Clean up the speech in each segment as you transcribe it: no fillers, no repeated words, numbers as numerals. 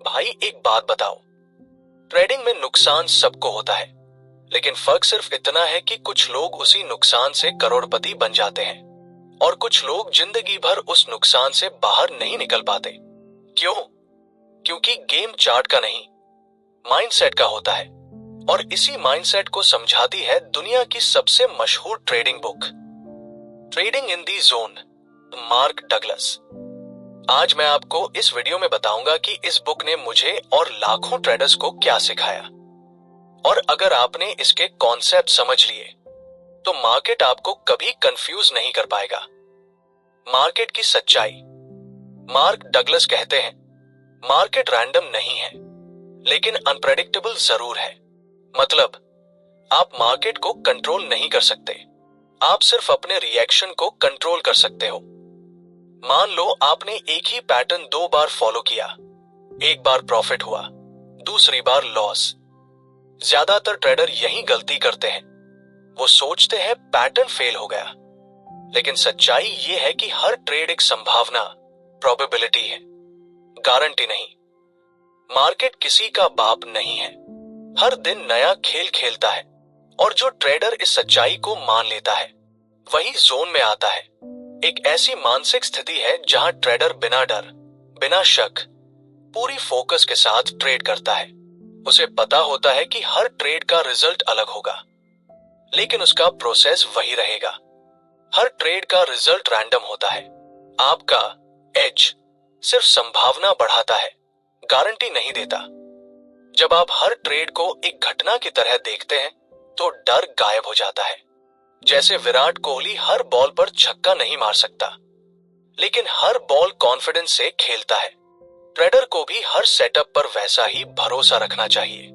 भाई एक बात बताओ, ट्रेडिंग में नुकसान सबको होता है, लेकिन फर्क सिर्फ इतना है कि कुछ लोग उसी नुकसान से करोड़पति बन जाते हैं और कुछ लोग जिंदगी भर उस नुकसान से बाहर नहीं निकल पाते। क्यों? क्योंकि गेम चार्ट का नहीं, माइंडसेट का होता है। और इसी माइंडसेट को समझाती है दुनिया की सबसे मशहूर trading book, trading in the zone, mark Douglas. आज मैं आपको इस वीडियो में बताऊंगा कि इस बुक ने मुझे और लाखों ट्रेडर्स को क्या सिखाया। और अगर आपने इसके कॉन्सेप्ट समझ लिए तो मार्केट आपको कभी कंफ्यूज नहीं कर पाएगा। मार्केट की सच्चाई। मार्क डगलस कहते हैं, मार्केट रैंडम नहीं है, लेकिन अनप्रेडिक्टेबल जरूर है। मतलब, आप मार्केट को कंट्रोल नहीं कर सकते, आप सिर्फ अपने रिएक्शन को कंट्रोल कर सकते हो। मान लो आपने एक ही पैटर्न 2 बार फॉलो किया, एक बार प्रॉफिट हुआ, दूसरी बार लॉस। ज्यादातर ट्रेडर यही गलती करते हैं, वो सोचते हैं पैटर्न फेल हो गया, लेकिन सच्चाई ये है कि हर ट्रेड एक संभावना, प्रोबेबिलिटी है, गारंटी नहीं। मार्केट किसी का बाप नहीं है, हर दिन नया खेल खेलता है, और जो ट्रेडर इस सच्चाई को मान लेता है वही जोन में आता है। एक ऐसी मानसिक स्थिति है जहां ट्रेडर बिना डर, बिना शक, पूरी फोकस के साथ ट्रेड करता है। उसे पता होता है कि हर ट्रेड का रिजल्ट अलग होगा, लेकिन उसका प्रोसेस वही रहेगा। हर ट्रेड का रिजल्ट रैंडम होता है। आपका एज सिर्फ संभावना बढ़ाता है, गारंटी नहीं देता। जब आप हर ट्रेड को एक घटना की तरह देखते हैं तो डर गायब हो जाता है। जैसे विराट कोहली हर बॉल पर छक्का नहीं मार सकता, लेकिन हर बॉल कॉन्फिडेंस से खेलता है। ट्रेडर को भी हर सेटअप पर वैसा ही भरोसा रखना चाहिए।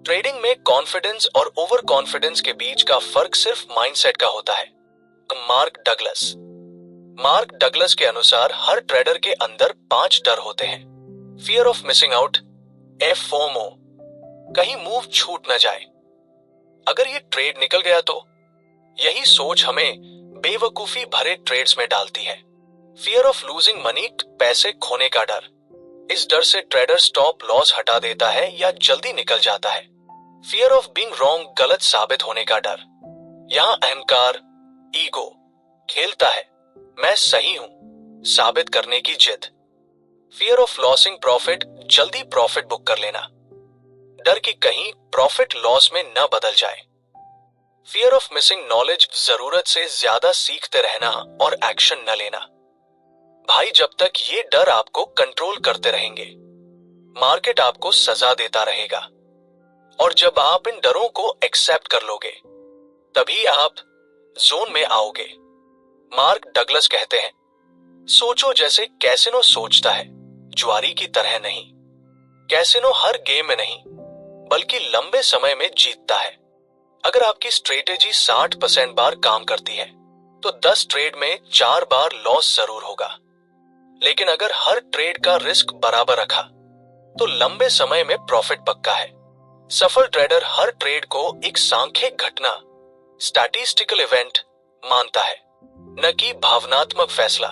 ट्रेडिंग में कॉन्फिडेंस और ओवर कॉन्फिडेंस के बीच का फर्क सिर्फ माइंडसेट का होता है। मार्क डगलस के अनुसार हर ट्रेडर के अंदर 5 डर होते हैं। Fear of missing out, FOMO, कहीं मूव छूट न जाए, अगर ये ट्रेड निकल गया तो। यही सोच हमें बेवकूफी भरे ट्रेड्स में डालती है। फियर ऑफ लूजिंग मनी, पैसे खोने का डर। इस डर से ट्रेडर स्टॉप लॉस हटा देता है या जल्दी निकल जाता है। फियर ऑफ बीइंग रॉन्ग, गलत साबित होने का डर। यहां अहंकार, ईगो खेलता है, मैं सही हूं साबित करने की जिद। फियर ऑफ लॉसिंग प्रॉफिट, जल्दी प्रॉफिट बुक कर लेना, डर कि कहीं प्रॉफिट लॉस में न बदल जाए। फियर ऑफ मिसिंग नॉलेज, जरूरत से ज्यादा सीखते रहना और एक्शन न लेना। भाई, जब तक ये डर आपको कंट्रोल करते रहेंगे, मार्केट आपको सजा देता रहेगा। और जब आप इन डरों को एक्सेप्ट कर लोगे, तभी आप जोन में आओगे। मार्क डगलस कहते हैं, सोचो जैसे कैसिनो सोचता है, जुआरी की तरह नहीं। कैसिनो हर गेम में नहीं, बल्कि लंबे समय में जीतता है। अगर आपकी स्ट्रेटेजी 60% बार काम करती है तो 10 ट्रेड में 4 बार लॉस जरूर होगा। लेकिन अगर हर ट्रेड का रिस्क बराबर रखा तो लंबे समय में प्रॉफिट पक्का है। सफल ट्रेडर हर ट्रेड को एक सांख्यिक घटना, स्टैटिस्टिकल इवेंट मानता है, न कि भावनात्मक फैसला।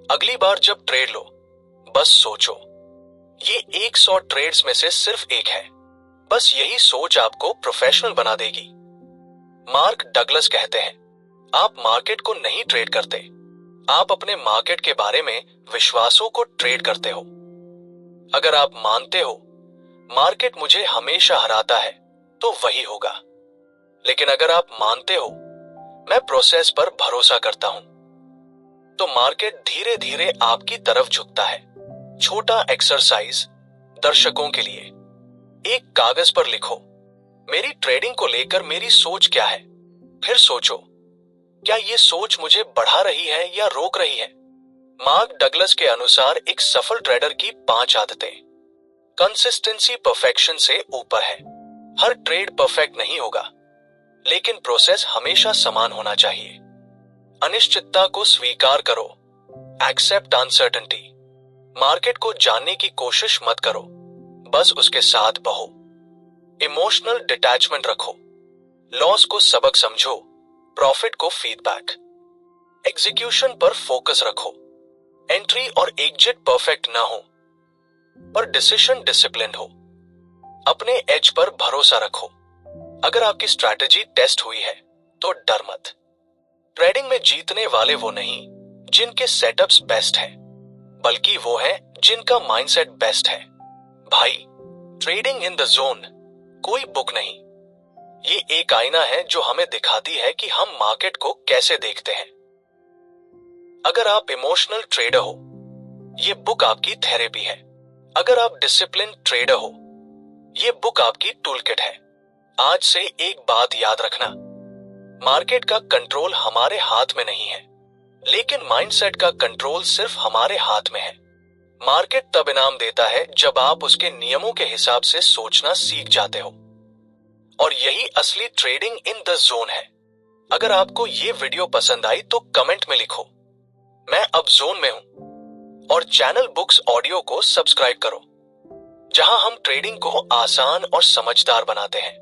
अगली बार जब ट्रेड लो, बस सोचो ये 100 ट्रेड्स में से सिर्फ एक है। बस यही सोच आपको प्रोफेशनल बना देगी। मार्क डगलस कहते हैं, आप मार्केट को नहीं ट्रेड करते, आप अपने मार्केट के बारे में विश्वासों को ट्रेड करते हो। अगर आप मानते हो मार्केट मुझे हमेशा हराता है तो वही होगा। लेकिन अगर आप मानते हो मैं प्रोसेस पर भरोसा करता हूं, तो मार्केट धीरे धीरे आपकी तरफ झुकता है। छोटा एक्सरसाइज दर्शकों के लिए, एक कागज पर लिखो, मेरी ट्रेडिंग को लेकर मेरी सोच क्या है। फिर सोचो, क्या ये सोच मुझे बढ़ा रही है या रोक रही है। मार्क डगलस के अनुसार एक सफल ट्रेडर की 5 आदतें। कंसिस्टेंसी परफेक्शन से ऊपर है। हर ट्रेड परफेक्ट नहीं होगा, लेकिन प्रोसेस हमेशा समान होना चाहिए। अनिश्चितता को स्वीकार करो, एक्सेप्ट अनसर्टेनिटी। मार्केट को जानने की कोशिश मत करो, बस उसके साथ बहो। इमोशनल डिटैचमेंट रखो, लॉस को सबक समझो, प्रॉफिट को फीडबैक। एग्जीक्यूशन पर फोकस रखो, एंट्री और एग्जिट परफेक्ट ना हो, पर डिसीजन डिसिप्लिन्ड हो। अपने एज पर भरोसा रखो। अगर आपकी स्ट्रैटेजी टेस्ट हुई है तो डर मत। ट्रेडिंग में जीतने वाले वो नहीं जिनके सेटअप्स बेस्ट है, बल्कि वो हैं जिनका माइंडसेट बेस्ट है। भाई, ट्रेडिंग इन द जोन कोई बुक नहीं, ये एक आईना है जो हमें दिखाती है कि हम मार्केट को कैसे देखते हैं। अगर आप इमोशनल ट्रेडर हो, ये बुक आपकी थेरेपी है। अगर आप डिसिप्लिन ट्रेडर हो, ये बुक आपकी टूलकिट है। आज से एक बात याद रखना, मार्केट का कंट्रोल हमारे हाथ में नहीं है, लेकिन माइंडसेट का कंट्रोल सिर्फ हमारे हाथ में है। मार्केट तब इनाम देता है जब आप उसके नियमों के हिसाब से सोचना सीख जाते हो, और यही असली ट्रेडिंग इन द जोन है। अगर आपको ये वीडियो पसंद आई तो कमेंट में लिखो, मैं अब जोन में हूं, और चैनल बुक्स ऑडियो को सब्सक्राइब करो, जहां हम ट्रेडिंग को आसान और समझदार बनाते हैं।